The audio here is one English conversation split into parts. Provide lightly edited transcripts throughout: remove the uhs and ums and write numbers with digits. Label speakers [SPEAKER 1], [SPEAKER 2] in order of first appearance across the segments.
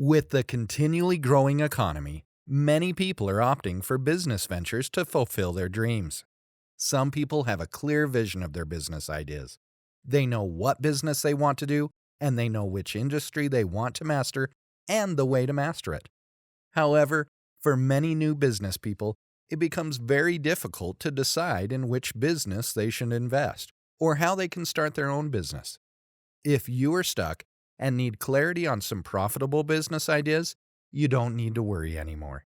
[SPEAKER 1] With the continually growing economy, many people are opting for business ventures to fulfill their dreams. Some people have a clear vision of their business ideas. They know what business they want to do, and they know which industry they want to master and the way to master it. However, for many new business people, it becomes very difficult to decide in which business they should invest or how they can start their own business. If you are stuck and need clarity on some profitable business ideas, you don't need to worry anymore.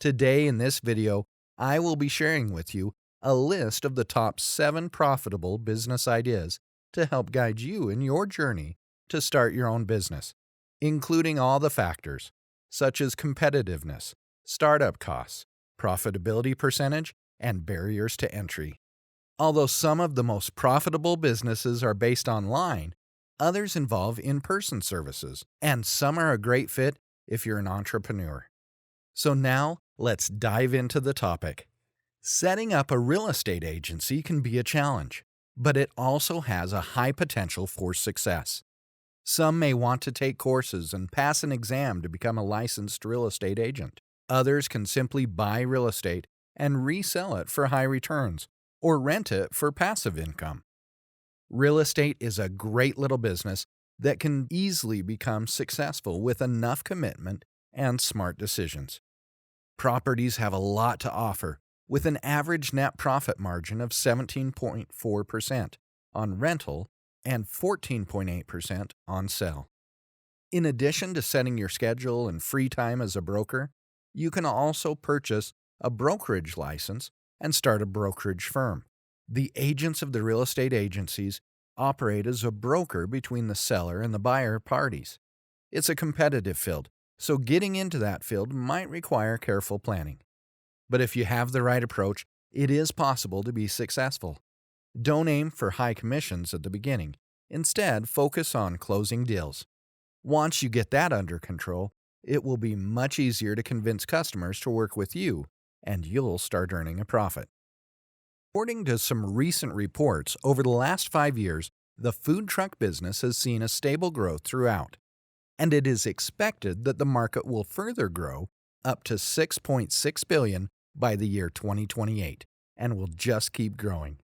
[SPEAKER 1] Today in this video, I will be sharing with you a list of the top 7 profitable business ideas to help guide you in your journey to start your own business, including all the factors such as competitiveness, startup costs, profitability percentage, and barriers to entry. Although some of the most profitable businesses are based online, others involve in-person services, and some are a great fit if you're an entrepreneur. So now, let's dive into the topic. Setting up a real estate agency can be a challenge, but it also has a high potential for success. Some may want to take courses and pass an exam to become a licensed real estate agent. Others can simply buy real estate and resell it for high returns, or rent it for passive income. Real estate is a great little business that can easily become successful with enough commitment and smart decisions. Properties have a lot to offer, with an average net profit margin of 17.4% on rental and 14.8% on sale. In addition to setting your schedule and free time as a broker, you can also purchase a brokerage license and start a brokerage firm. The agents of the real estate agencies operate as a broker between the seller and the buyer parties. It's a competitive field, so getting into that field might require careful planning. But if you have the right approach, it is possible to be successful. Don't aim for high commissions at the beginning. Instead, focus on closing deals. Once you get that under control, it will be much easier to convince customers to work with you, and you'll start earning a profit. According to some recent reports, over the last 5 years, the food truck business has seen a stable growth throughout, and it is expected that the market will further grow up to $6.6 billion by the year 2028, and will just keep growing.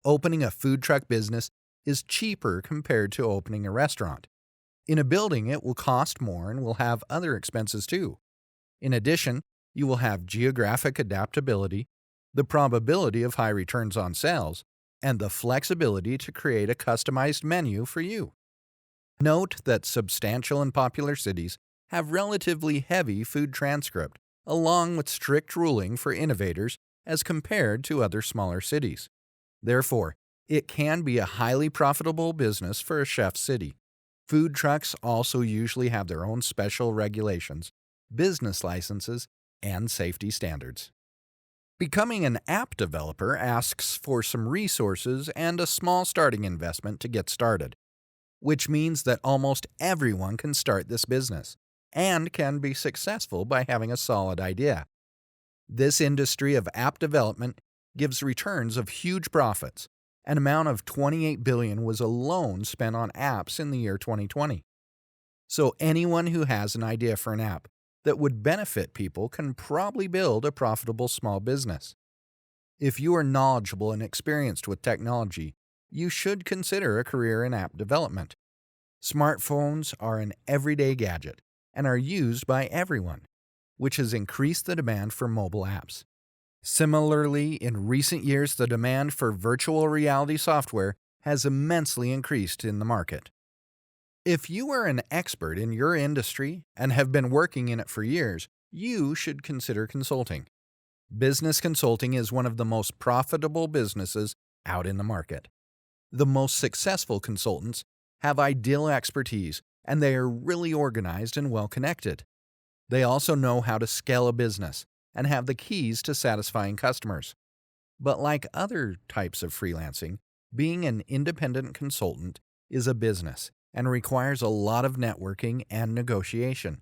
[SPEAKER 1] Opening a food truck business is cheaper compared to opening a restaurant. In a building, it will cost more and will have other expenses too. In addition, you will have geographic adaptability, the probability of high returns on sales, and the flexibility to create a customized menu for you. Note that substantial and popular cities have relatively heavy food transcript, along with strict ruling for innovators as compared to other smaller cities. Therefore, it can be a highly profitable business for a chef city. Food trucks also usually have their own special regulations, business licenses, and safety standards. Becoming an app developer asks for some resources and a small starting investment to get started, which means that almost everyone can start this business and can be successful by having a solid idea. This industry of app development gives returns of huge profits. An amount of $28 billion was alone spent on apps in the year 2020. So anyone who has an idea for an app that would benefit people can probably build a profitable small business. If you are knowledgeable and experienced with technology, you should consider a career in app development. Smartphones are an everyday gadget and are used by everyone, which has increased the demand for mobile apps. Similarly, in recent years, the demand for virtual reality software has immensely increased in the market. If you are an expert in your industry and have been working in it for years, you should consider consulting. Business consulting is one of the most profitable businesses out in the market. The most successful consultants have ideal expertise, and they are really organized and well connected. They also know how to scale a business and have the keys to satisfying customers. But like other types of freelancing, being an independent consultant is a business and requires a lot of networking and negotiation.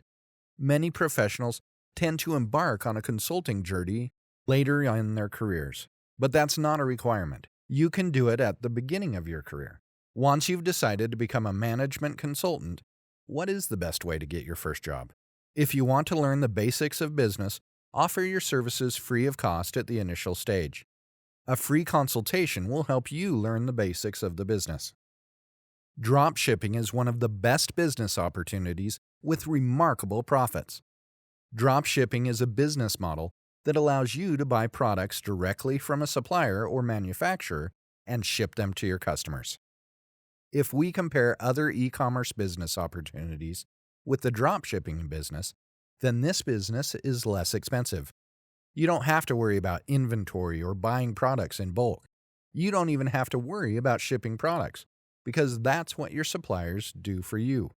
[SPEAKER 1] Many professionals tend to embark on a consulting journey later in their careers, but that's not a requirement. You can do it at the beginning of your career. Once you've decided to become a management consultant, what is the best way to get your first job? If you want to learn the basics of business, offer your services free of cost at the initial stage. A free consultation will help you learn the basics of the business. Drop shipping is one of the best business opportunities with remarkable profits. Drop shipping is a business model that allows you to buy products directly from a supplier or manufacturer and ship them to your customers. If we compare other e-commerce business opportunities with the drop shipping business, then this business is less expensive. You don't have to worry about inventory or buying products in bulk. You don't even have to worry about shipping products, because that's what your suppliers do for you.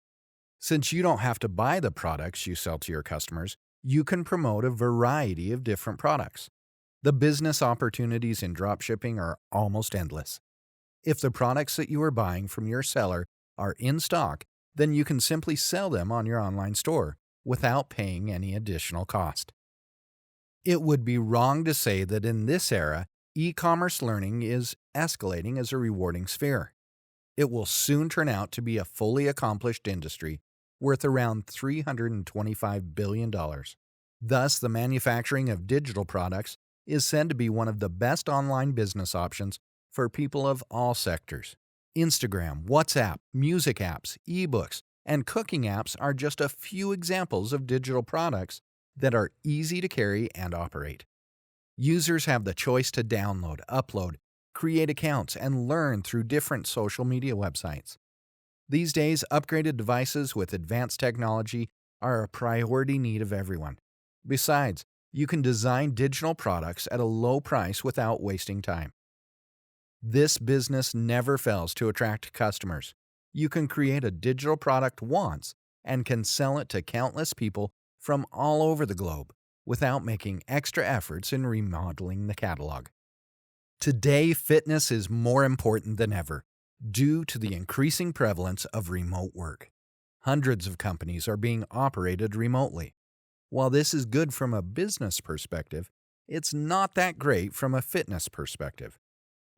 [SPEAKER 1] Since you don't have to buy the products you sell to your customers, you can promote a variety of different products. The business opportunities in dropshipping are almost endless. If the products that you are buying from your seller are in stock, then you can simply sell them on your online store without paying any additional cost. It would be wrong to say that in this era, e-commerce learning is escalating as a rewarding sphere. It will soon turn out to be a fully accomplished industry worth around $325 billion. Thus, the manufacturing of digital products is said to be one of the best online business options for people of all sectors. Instagram, WhatsApp, music apps, ebooks, and cooking apps are just a few examples of digital products that are easy to carry and operate. Users have the choice to download, upload, create accounts, and learn through different social media websites. These days, upgraded devices with advanced technology are a priority need of everyone. Besides, you can design digital products at a low price without wasting time. This business never fails to attract customers. You can create a digital product once and can sell it to countless people from all over the globe without making extra efforts in remodeling the catalog. Today, fitness is more important than ever due to the increasing prevalence of remote work. Hundreds of companies are being operated remotely. While this is good from a business perspective, it's not that great from a fitness perspective.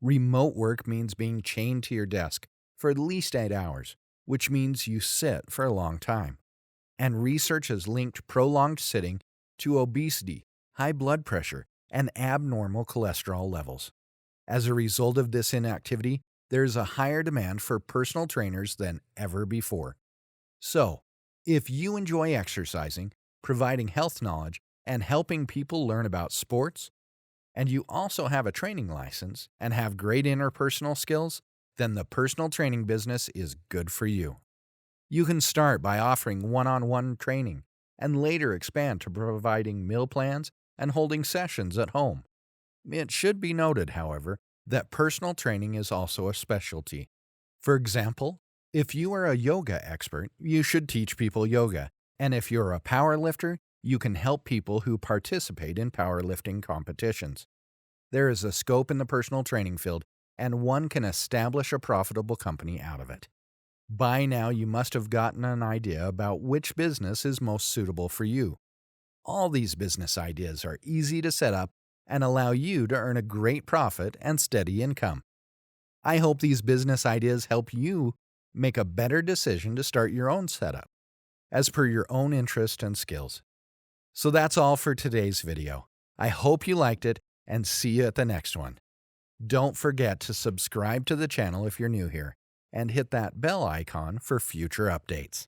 [SPEAKER 1] Remote work means being chained to your desk for at least 8 hours, which means you sit for a long time. And research has linked prolonged sitting to obesity, high blood pressure, and abnormal cholesterol levels. As a result of this inactivity, there is a higher demand for personal trainers than ever before. So, if you enjoy exercising, providing health knowledge, and helping people learn about sports, and you also have a training license and have great interpersonal skills, then the personal training business is good for you. You can start by offering one-on-one training and later expand to providing meal plans and holding sessions at home. It should be noted, however, that personal training is also a specialty. For example, if you are a yoga expert, you should teach people yoga, and if you're a power lifter, you can help people who participate in powerlifting competitions. There is a scope in the personal training field, and one can establish a profitable company out of it. By now, you must have gotten an idea about which business is most suitable for you. All these business ideas are easy to set up and allow you to earn a great profit and steady income. I hope these business ideas help you make a better decision to start your own setup, as per your own interest and skills. So that's all for today's video. I hope you liked it and see you at the next one. Don't forget to subscribe to the channel if you're new here and hit that bell icon for future updates.